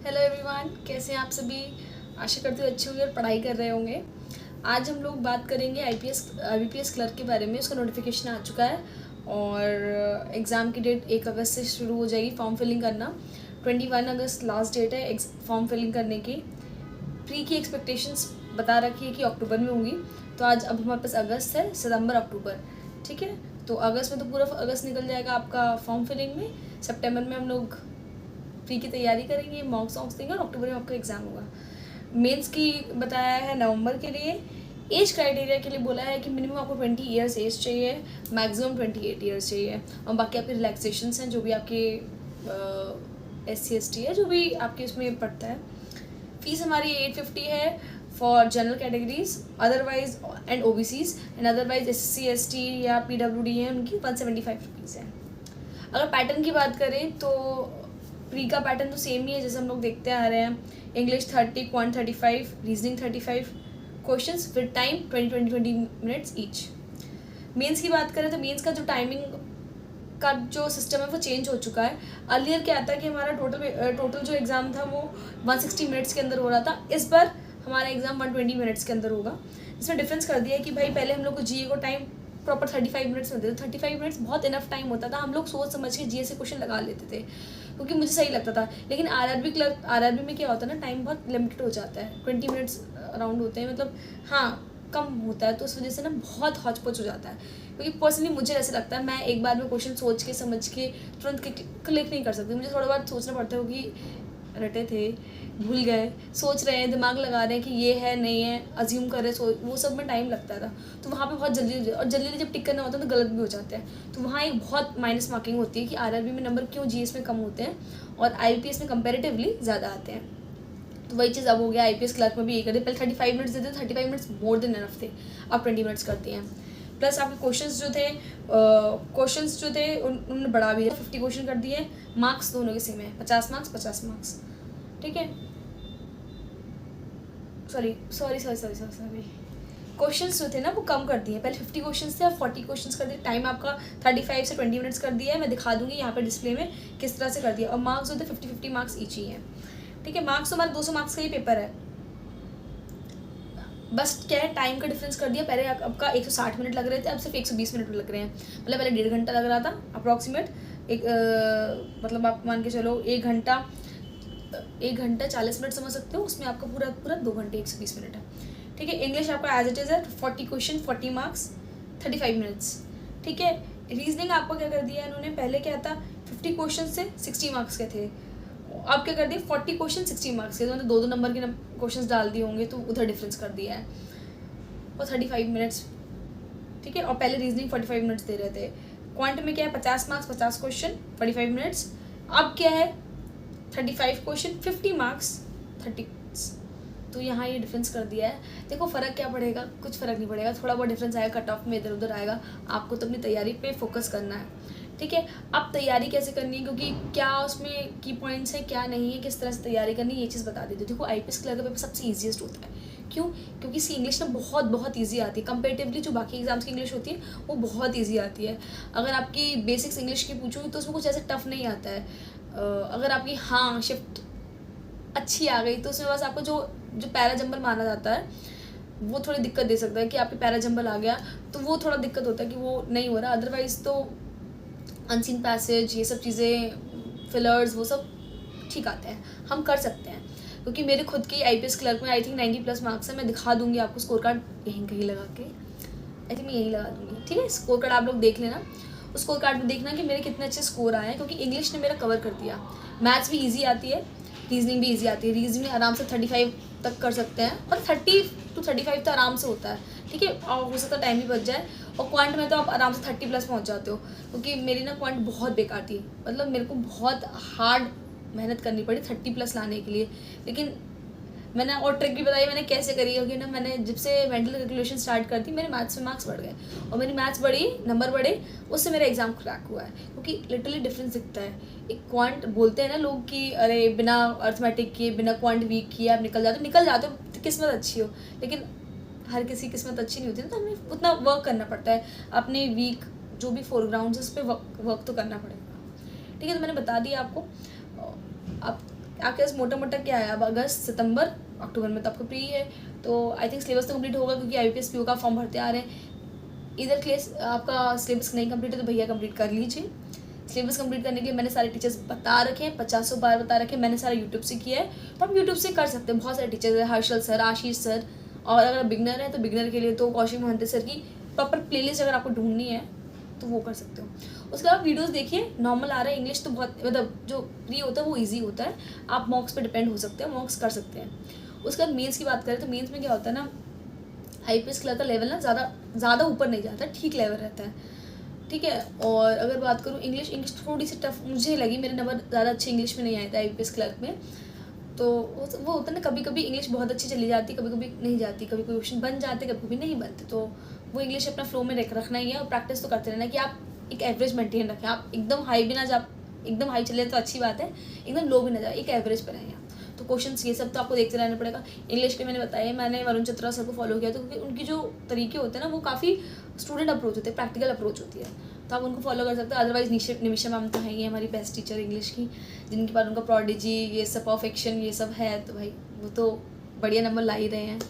Hello everyone, कैसे हैं आप सभी। आशा करते हो अच्छे होंगे और पढ़ाई कर रहे होंगे। आज हम लोग बात करेंगे IPS क्लर्क के बारे में। उसका नोटिफिकेशन आ चुका है और एग्ज़ाम की डेट 1 अगस्त से शुरू हो जाएगी। फॉर्म फिलिंग करना 21 अगस्त लास्ट डेट है फॉर्म फिलिंग करने की। प्री की एक्सपेक्टेशंस बता रखी है कि अक्टूबर में होंगी, तो आज अब हमारे पास अगस्त है, सितंबर अक्टूबर, ठीक है। तो अगस्त में तो पूरा अगस्त निकल जाएगा आपका फॉर्म फिलिंग में। सितंबर में हम लोग प्री की तैयारी करेंगे, मॉक सॉन्ग्स देंगे और अक्टूबर में आपका एग्ज़ाम होगा। मेंस की बताया है नवंबर के लिए। एज क्राइटेरिया के लिए बोला है कि मिनिमम आपको 20 ईयर्स एज चाहिए, मैक्सिमम 28 ईयर्स चाहिए, और बाकी आपके रिलैक्सेशंस हैं जो भी आपके SC ST है, जो भी आपके उसमें पड़ता है। फीस हमारी 850 है for general categories otherwise and OBCs, and otherwise SC ST या PWD है उनकी 175 रुपीज़ है। अगर पैटर्न की बात करें तो प्री का पैटर्न तो सेम ही है जैसे हम लोग देखते आ रहे हैं। English 30, quant 35, reasoning 35 questions with time 20 minutes each. Mains की बात करें तो मेंस का जो टाइमिंग का जो सिस्टम है वो चेंज हो चुका है। अर्लियर क्या था कि हमारा टोटल जो एग्ज़ाम था वो 160 मिनट्स के अंदर हो रहा था। इस बार हमारा एग्ज़ाम 120 मिनट्स के अंदर होगा। इसमें डिफरेंस कर दिया है कि भाई पहले हम लोग को GA को टाइम प्रॉपर 35 मिनट्स मिलते थे। 35 मिनट्स बहुत इनफ टाइम होता था, हम लोग सोच समझ के GA से क्वेश्चन लगा लेते थे क्योंकि मुझे सही लगता था। लेकिन RRB में क्या होता है ना, टाइम बहुत लिमिटेड हो जाता है, 20 मिनट्स अराउंड होते हैं, मतलब हाँ कम होता है, तो उस वजह से ना बहुत हौच-पौच हो जाता है। क्योंकि पर्सनली मुझे ऐसे लगता है मैं एक बार में क्वेश्चन सोच के समझ के तुरंत क्लिक नहीं कर सकती। मुझे थोड़ा बहुत सोचना पड़ता है कि रटे थे, भूल गए, सोच रहे हैं, दिमाग लगा रहे हैं कि ये है नहीं है, अज्यूम कर रहे हैं, वो सब में टाइम लगता था। तो वहाँ पे बहुत जल्दी और जल्दी जब टिक करना होता है तो गलत भी हो जाते हैं। तो वहाँ एक बहुत माइनस मार्किंग होती है कि RRB में नंबर क्यों GS में कम होते हैं और IPS में कंपेरेटिवली ज़्यादा आते हैं। तो वही चीज़ अब हो गया IPS क्लर्क में भी ये कर दे। पहले 35 मिनट्स देते थे, 35 मिनट्स मोर देन इनफ थे, अब 20 मिनट्स करती हैं। प्लस आपके क्वेश्चंस जो थे उन्होंने बढ़ा भी दिया, 50 क्वेश्चन कर दिए। मार्क्स दोनों के सेम है, 50 मार्क्स 50 मार्क्स, ठीक है। सॉरी क्वेश्चंस जो थे ना वो कम कर दिए। पहले 50 क्वेश्चंस थे, अब 40 क्वेश्चंस कर दिए। टाइम आपका 35 से 20 मिनट्स कर दिया है। मैं दिखा दूंगी यहाँ पे डिस्प्ले में किस तरह से कर दिया। और मार्क्स जो थे 50-50 मार्क्स ईच ही हैं, ठीक है। मार्क्स तो हमारा 200 मार्क्स का ही पेपर है, बस क्या है टाइम का डिफरेंस कर दिया। पहले आपका 160 मिनट लग रहे थे, अब सिर्फ 120 मिनट लग रहे हैं। मतलब पहले 1.5 घंटा लग रहा था अप्रॉक्सीमेट, मतलब आप मान के चलो 1 घंटा 40 मिनट समझ सकते हो, उसमें आपका पूरा 2 घंटे 120 मिनट है, ठीक है। इंग्लिश आपका एज इट इज़ है, 40 क्वेश्चन 40 मार्क्स 35 मिनट्स, ठीक है। रीजनिंग आपको क्या कर दिया इन्होंने, पहले क्या था 50 क्वेश्चन से 60 मार्क्स के थे, अब क्या कर दिया 40 क्वेश्चन 60 मार्क्स के, तो 2 नंबर के क्वेश्चन डाल दिए होंगे तो उधर डिफरेंस कर दिया है। और 35 मिनट्स, ठीक है। और पहले रीजनिंग 45 मिनट्स दे रहे थे। क्वांट में क्या है 50 मार्क्स 50 क्वेश्चन 45 मिनट्स, अब क्या है 35 क्वेश्चन 50 मार्क्स 30। तो यहाँ ये डिफरेंस कर दिया है। देखो फ़र्क क्या पड़ेगा, कुछ फ़र्क नहीं पड़ेगा, थोड़ा बहुत डिफरेंस आएगा, कट ऑफ में इधर उधर आएगा। आपको तो अपनी तैयारी पे फोकस करना है, ठीक है। अब तैयारी कैसे करनी है, क्योंकि क्या उसमें की पॉइंट्स हैं क्या नहीं है, किस तरह से तैयारी करनी है, ये चीज़ बता देती हूँ। देखो IPS क्लर्क का पेपर सबसे ईजीएस्ट होता है। क्यों? क्योंकि इसकी इंग्लिश ना बहुत ईजी आती है कंपेरेटिवली जो बाकी एग्जाम्स की इंग्लिश होती है वो बहुत ईजी आती है। अगर आपकी बेसिक्स इंग्लिश की पूछूँ तो उसमें कुछ ऐसे टफ नहीं आता है। अगर आपकी हाँ शिफ्ट अच्छी आ गई तो उसमें बस आपको जो पैरा जंबल माना जाता है वो थोड़ी दिक्कत दे सकता है कि आपके पैरा जंबल आ गया, तो वो थोड़ा दिक्कत होता है कि वो नहीं हो रहा। अदरवाइज़ तो अनसीन पैसेज ये सब चीज़ें फिलर्स वो सब ठीक आते हैं, हम कर सकते हैं। क्योंकि मेरे खुद की IPS क्लर्क में आई थिंक 90+ मार्क्स है। मैं दिखा दूंगी आपको स्कोर कार्ड यहीं कहीं लगा के, आई थिंक मैं यहीं लगा दूंगी, ठीक है। स्कोर कार्ड आप लोग देख लेना, उस स्कोर कार्ड में देखना कि मेरे कितने अच्छे स्कोर आए हैं, क्योंकि इंग्लिश ने मेरा कवर कर दिया। मैथ्स भी ईजी आती है, रीजनिंग भी ईजी आती है। रीजनिंग आराम से 35 तक कर सकते हैं और 30 to 35 तो आराम से होता है, ठीक है। और हो सकता है टाइम भी बच जाए। और क्वांट में तो आप आराम से 30+ पहुंच जाते हो, क्योंकि मेरी ना क्वांट बहुत बेकार थी, मतलब मेरे को बहुत हार्ड मेहनत करनी पड़ी 30+ लाने के लिए। लेकिन मैंने और ट्रिक भी बताई मैंने कैसे करी, क्योंकि ना मैंने जब से मेंटल कैलकुलेशन स्टार्ट कर दी मेरे मैथ्स में मार्क्स बढ़ गए और मेरी मैथ्स बढ़ी, नंबर बढ़े, उससे मेरा एग्जाम क्रैक हुआ है। क्योंकि लिटरली डिफरेंस दिखता है। एक क्वांट बोलते हैं ना लोग कि अरे बिना अर्थमेटिक किए बिना क्वांट वीक किए आप निकल जाते हो, किस्मत अच्छी हो। लेकिन हर किसी किस्मत अच्छी नहीं होती ना, तो हमें उतना वर्क करना पड़ता है। अपने वीक जो भी फोरग्राउंड है उस पर वर्क तो करना पड़ेगा, ठीक है। तो मैंने बता दिया आपको। अब आपके पास मोटा मोटा क्या है, अब अगस्त सितंबर अक्टूबर में तो आपका प्री है, तो आई थिंक सिलेबस तो कंप्लीट होगा, क्योंकि IBPS PO का फॉर्म भरते आ रहे हैं। इधर क्लास आपका सिलेबस नहीं कंप्लीट है तो भैया कंप्लीट कर लीजिए। सिलेबस कंप्लीट करने के लिए मैंने सारे टीचर्स बता रखे हैं, 50 बार बता रखे हैं, मैंने सारा यूट्यूब से किया है, तो आप यूट्यूब से कर सकते हैं। बहुत सारे टीचर्स हैं, हर्षल सर, आशीष सर, और अगर बिगनर है तो बिगनर के लिए तो कौशिक महंत सर की प्रॉपर प्लेलिस्ट अगर आपको ढूंढनी है तो वो कर सकते हो। उसके बाद वीडियोस देखिए, नॉर्मल आ रहा है, इंग्लिश तो बहुत मतलब जो प्री होता है वो इजी होता है, आप मॉक्स पे डिपेंड हो सकते हैं, मॉक्स कर सकते हैं। उसके बाद मेंस की बात करें तो मेंस में क्या होता है ना, IPS क्लर्क का लेवल ना ज़्यादा ऊपर नहीं जाता, ठीक लेवल रहता है, ठीक है। और अगर बात करूँ इंग्लिश थोड़ी सी टफ मुझे लगी, मेरे नंबर ज़्यादा अच्छे इंग्लिश में नहीं आए थे IPS क्लर्क में। तो वो होता है ना, कभी कभी इंग्लिश बहुत अच्छी चली जाती, कभी कभी नहीं जाती, कभी कोई क्वेश्चन बन जाते, कभी कभी नहीं बनते, तो वो इंग्लिश अपना फ्लो में रखना ही है, और प्रैक्टिस तो करते रहना कि आप एक एवरेज मेंटेन रखें। आप एकदम हाई भी ना जा, एकदम हाई चले तो अच्छी बात है, एकदम लो भी ना जाए, एक एवरेज पर रहें आप। तो क्वेश्चंस ये सब तो आपको देखते रहना पड़ेगा। इंग्लिश के मैंने बताया, मैंने वरुण चत्रा सर को फॉलो किया, तो क्योंकि उनकी जो तरीके होते हैं ना वो काफ़ी स्टूडेंट अप्रोच होते हैं, प्रैक्टिकल अप्रोच होती है, तो आप उनको फॉलो कर सकते हो। अदरवाइज निमिषा मैम तो है ही हमारी बेस्ट टीचर इंग्लिश की, जिनके पास उनका प्रोडिजी ये सब परफेक्शन ये सब है, तो भाई वो तो बढ़िया नंबर ला ही रहे हैं।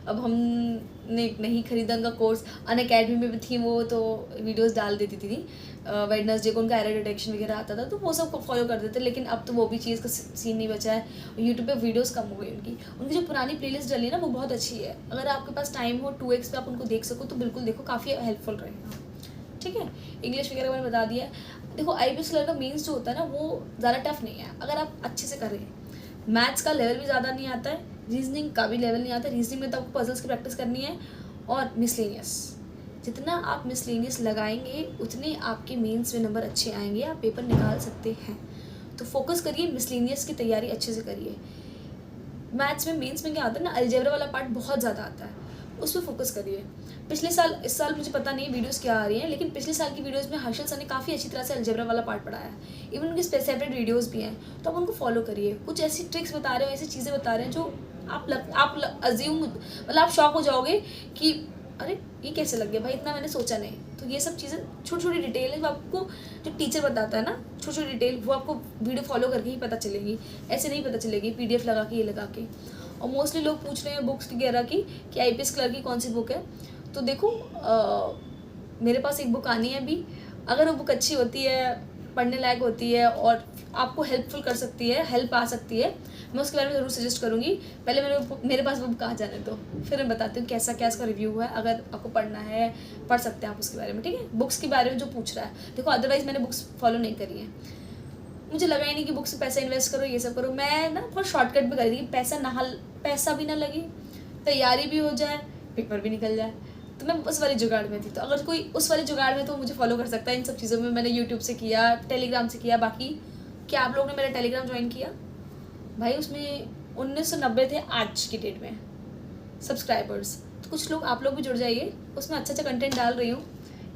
अब हमने नहीं खरीदा उनका कोर्स, अनअकैडमी में भी थी वो, तो वीडियोस डाल देती थी वेडनेसडे को, उनका एरर डिटेक्शन वगैरह आता था, तो वो सब फॉलो कर देते। लेकिन अब तो वो भी चीज़ का सीन नहीं बचा है, यूट्यूब पे वीडियोस कम हो गई उनकी जो पुरानी प्लेलिस्ट डली है ना वो बहुत अच्छी है। अगर आपके पास टाइम हो 2x पे आप उनको देख सको तो बिल्कुल देखो, काफ़ी हेल्पफुल रहेगा, ठीक है। इंग्लिश वगैरह मैंने बता दिया है। देखो IPS क्लर्क का मीन्स जो होता है ना वो ज़्यादा टफ नहीं है अगर आप अच्छे से करें। मैथ्स का लेवल भी ज़्यादा नहीं आता है, रीजनिंग का भी लेवल नहीं आता है। रीजनिंग में तो आपको पजल्स की प्रैक्टिस करनी है, और मिसलेनियस, जितना आप मिसलेनियस लगाएंगे उतने आपके मेंस में नंबर अच्छे आएंगे, आप पेपर निकाल सकते हैं। तो फोकस करिए, मिसलेनियस की तैयारी अच्छे से करिए। मैथ्स में मेंस में क्या आता है ना, अलजेब्रा वाला पार्ट बहुत ज़्यादा आता है, उस पर फोकस करिए। पिछले साल, इस साल मुझे पता नहीं वीडियोस क्या आ रही हैं, लेकिन पिछले साल की वीडियोस में हर्षल सर ने काफ़ी अच्छी तरह से अलजेब्रा वाला पार्ट पढ़ाया है। इवन उनके सेपरेट वीडियोस भी हैं, तो आप उनको फॉलो करिए। कुछ ऐसी ट्रिक्स बता रहे हो, ऐसी चीज़ें बता रहे हैं जो आप अज्यूम मतलब आप शॉक हो जाओगे कि अरे ये कैसे लग गया भाई, इतना मैंने सोचा नहीं। तो ये सब चीज़ें छोटी छोटी डिटेल है जो आपको, जो टीचर बताता है ना छोटी छोटी डिटेल, वो आपको वीडियो फॉलो करके ही पता चलेगी, ऐसे नहीं पता चलेगी PDF लगा के ये लगा के। और मोस्टली लोग पूछ रहे हैं बुक्स वगैरह की कि IPS क्लर्क की कौन सी बुक है, तो देखो मेरे पास एक बुक आनी है अभी, अगर वो बुक अच्छी होती है, पढ़ने लायक होती है और आपको हेल्पफुल कर सकती है, हेल्प आ सकती है, मैं उसके बारे में ज़रूर सजेस्ट करूँगी। पहले मेरे पास वो बुक आ जाने दो, फिर मैं बताती हूँ कैसा क्या इसका रिव्यू है। अगर आपको पढ़ना है पढ़ सकते हैं आप उसके बारे में, ठीक है। बुक्स के बारे में जो पूछ रहा है, देखो अदरवाइज़ मैंने बुक्स फॉलो नहीं करी है, मुझे लगा ही नहीं कि बुक्स से पैसा इन्वेस्ट करो, ये सब करो। मैं ना बहुत शॉर्टकट में करी थी कि पैसा भी ना लगे, तैयारी भी हो जाए, पेपर भी निकल जाए, तो मैं उस वाली जुगाड़ में थी। तो अगर कोई उस वाले जुगाड़ में, तो मुझे फॉलो कर सकता है इन सब चीज़ों में। मैंने यूट्यूब से किया, टेलीग्राम से किया। बाकी क्या आप लोगों ने मेरा टेलीग्राम ज्वाइन किया भाई? उसमें 1990 थे आज की डेट में सब्सक्राइबर्स, तो कुछ लोग आप लोग भी जुड़ जाइए, उसमें अच्छा कंटेंट डाल रही हूँ,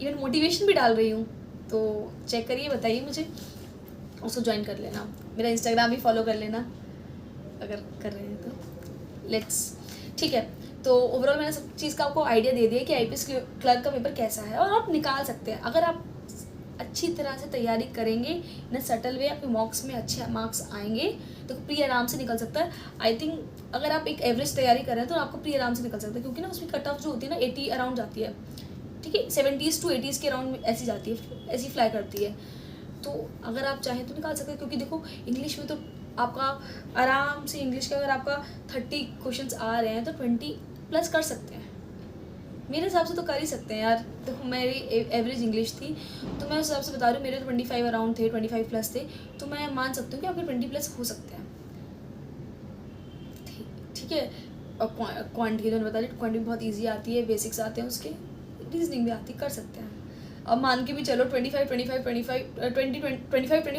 इवन मोटिवेशन भी डाल रही हूँ, तो चेक करिए, बताइए मुझे, उसको ज्वाइन कर लेना। मेरा इंस्टाग्राम भी फॉलो कर लेना अगर कर रहे हैं तो, लेट्स, ठीक है। तो ओवरऑल मैंने सब चीज़ का आपको आइडिया दे दिया कि IPS क्लर्क का पेपर कैसा है, और आप निकाल सकते हैं अगर आप अच्छी तरह से तैयारी करेंगे इन सटल वे, आपके मॉक्स में अच्छे मार्क्स आएंगे, तो प्री आराम से निकल सकता है। आई थिंक अगर आप एक एवरेज तैयारी करें तो आपको प्री आराम से निकल सकता है, क्योंकि ना उसमें कट ऑफ जो होती है ना 80 अराउंड जाती है, ठीक है, 70s to 80s के अराउंड ऐसी जाती है, ऐसी फ्लाई करती है। तो अगर आप चाहें तो निकाल सकते हैं, क्योंकि देखो इंग्लिश में तो आपका आराम से, इंग्लिश के अगर आपका 30 क्वेश्चंस आ रहे हैं तो 20+ कर सकते हैं, मेरे हिसाब से तो कर ही सकते हैं यार। देखो मेरी एवरेज इंग्लिश थी, तो मैं उस हिसाब से बता रही हूँ, मेरे 25 अराउंड थे, 25+ थे, तो मैं मान सकती हूँ कि आपके 20+ हो सकते हैं, ठीक है। और क्वांटिटी तो मैंने बता रही, क्वांटिटी बहुत ईजी आती है, बेसिक्स आते हैं उसके, रीजनिंग भी आती, कर सकते हैं। अब मान के भी चलो 25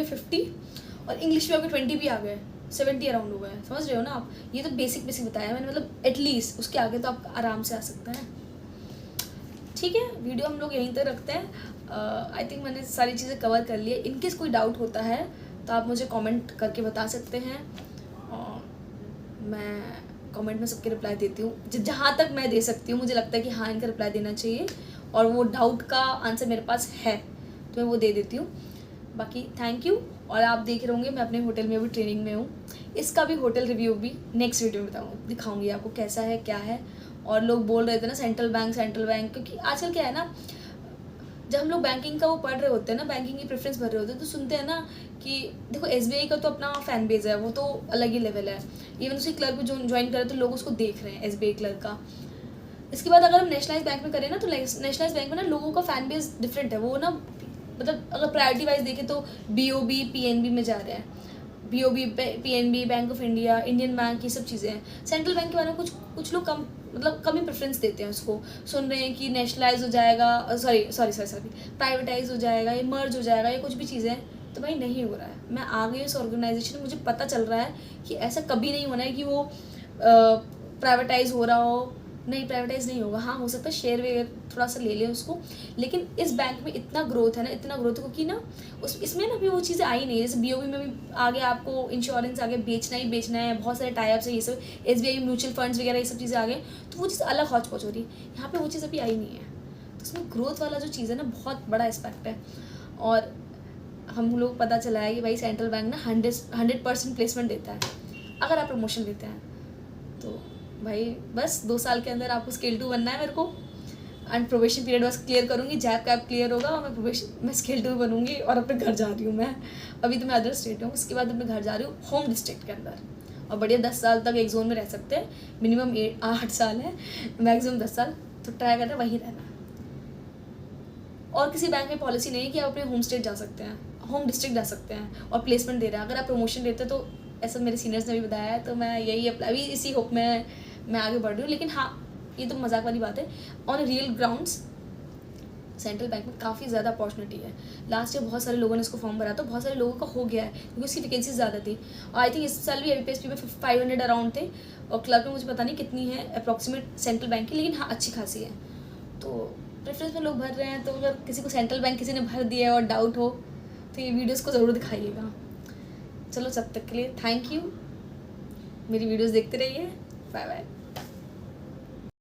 50 और इंग्लिश में आपके 20 भी आ गए, 70 अराउंड हो गए, समझ रहे हो ना आप। ये तो बेसिक बताया मैंने, मतलब एटलीस्ट उसके आगे तो आप आराम से आ सकते हैं, ठीक है। वीडियो हम लोग यहीं तक रखते हैं। आई थिंक मैंने सारी चीज़ें कवर कर ली है। इनकेस कोई डाउट होता है तो आप मुझे कमेंट करके बता सकते हैं, और मैं कमेंट में सबके रिप्लाई देती हूँ जहाँ तक मैं दे सकती हूँ। मुझे लगता है कि हाँ इनका रिप्लाई देना चाहिए, और वो डाउट का आंसर मेरे पास है तो मैं वो दे देती हूँ। बाकी थैंक यू, और आप देख रहे होंगे मैं अपने होटल में अभी ट्रेनिंग में हूँ, इसका भी होटल रिव्यू भी नेक्स्ट वीडियो में दिखाऊंगी आपको कैसा है क्या है। और लोग बोल रहे थे ना सेंट्रल बैंक, क्योंकि आजकल क्या है ना, जब हम लोग बैंकिंग का वो पढ़ रहे होते हैं ना, बैंकिंग की प्रेफरेंस भर रहे होते हैं, तो सुनते हैं ना कि देखो SBI का तो अपना फैन बेस है, वो तो अलग ही लेवल है। इवन उसी क्लर्क भी जो ज्वाइन करे तो लोग उसको देख रहे हैं SBI क्लर्क का। इसके बाद अगर हम नेशनलाइज बैंक में करें ना, तो नेशनलाइज बैंक में ना लोगों का फैन बेस डिफरेंट है। वो ना मतलब अगर प्रायोरिटी वाइज देखें तो BOB PNB में जा रहे हैं, BOB PNB, bank of India, Indian bank, ये सब चीज़ें हैं। सेंट्रल बैंक के बारे में कुछ लोग कम ही प्रेफरेंस देते हैं उसको। सुन रहे हैं कि नेशनलाइज हो जाएगा, सॉरी प्राइवेटाइज हो जाएगा, ये मर्ज हो जाएगा, ये कुछ भी चीज़ें हैं। तो भाई नहीं हो रहा है। मैं आ गई उस ऑर्गेनाइजेशन में, मुझे पता चल रहा है कि ऐसा कभी नहीं होना है कि वो प्राइवेटाइज हो रहा हो। नहीं, प्राइवेटाइज नहीं होगा। हाँ, हो सकता है शेयर वगैरह थोड़ा सा ले लें उसको, लेकिन इस बैंक में इतना ग्रोथ है ना, इतना ग्रोथ है, क्योंकि ना इसमें ना अभी वो चीज़ें आई नहीं है। जैसे BOB में भी आगे आपको इंश्योरेंस आगे बेचना ही बेचना है, बहुत सारे टाइप्स है, ये सब SBI म्यूचुअल फंड्स वगैरह ये सब चीज़ें आ गए, तो वो चीज़ अलग हौच पौच हो रही है। यहाँ पर वो चीज़ अभी आई नहीं है, तो उसमें ग्रोथ वाला जो चीज़ है ना, बहुत बड़ा एस्पेक्ट है। और हम लोग पता चला है कि भाई सेंट्रल बैंक ना 100% प्लेसमेंट देता है अगर आप प्रमोशन लेते हैं। तो भाई बस 2 साल के अंदर आपको स्केल 2 बनना है मेरे को, एंड प्रोबेशन पीरियड बस क्लियर करूँगी, जैप कैप क्लियर होगा और मैं स्केल 2 बनूंगी और अपने घर जा रही हूँ मैं। अभी तो मैं अदर स्टेट हूँ, उसके बाद अपने घर जा रही हूँ होम डिस्ट्रिक्ट के अंदर, और बढ़िया 10 साल तक एक जोन में रह सकते हैं। मिनिमम 8 साल है, मैक्सिमम 10 साल, तो ट्राई करना वहीं रहना। और किसी बैंक में पॉलिसी नहीं है कि आप अपने होम स्टेट जा सकते हैं, होम डिस्ट्रिक्ट जा सकते हैं और प्लेसमेंट दे रहे हैं। अगर आप प्रमोशन लेते हैं तो ऐसा मेरे सीनियर्स ने भी बताया है, तो मैं यही अभी इसी होप में मैं आगे बढ़ रही हूँ। लेकिन हाँ, ये तो मजाक वाली बात है, on real grounds central bank में काफ़ी ज़्यादा अपॉर्चुनिटी है। लास्ट ईयर बहुत सारे लोगों ने इसको फॉर्म भरा, तो बहुत सारे लोगों का हो गया है क्योंकि उसकी वैकेंसी ज़्यादा थी। और आई थिंक इस साल भी ABPSP में 500 अराउंड थे, और क्लर्क में मुझे पता नहीं कितनी है अप्रॉक्सीमेट सेंट्रल बैंक की, लेकिन हाँ अच्छी खासी है। तो प्रेफरेंस में लोग भर रहे हैं, तो अगर किसी को सेंट्रल बैंक किसी ने भर दिया है और डाउट हो तो ये वीडियोज़ को ज़रूर दिखाइएगा। चलो, तब तक के लिए थैंक यू, मेरी वीडियोज़ देखते रहिए, बाय बाय।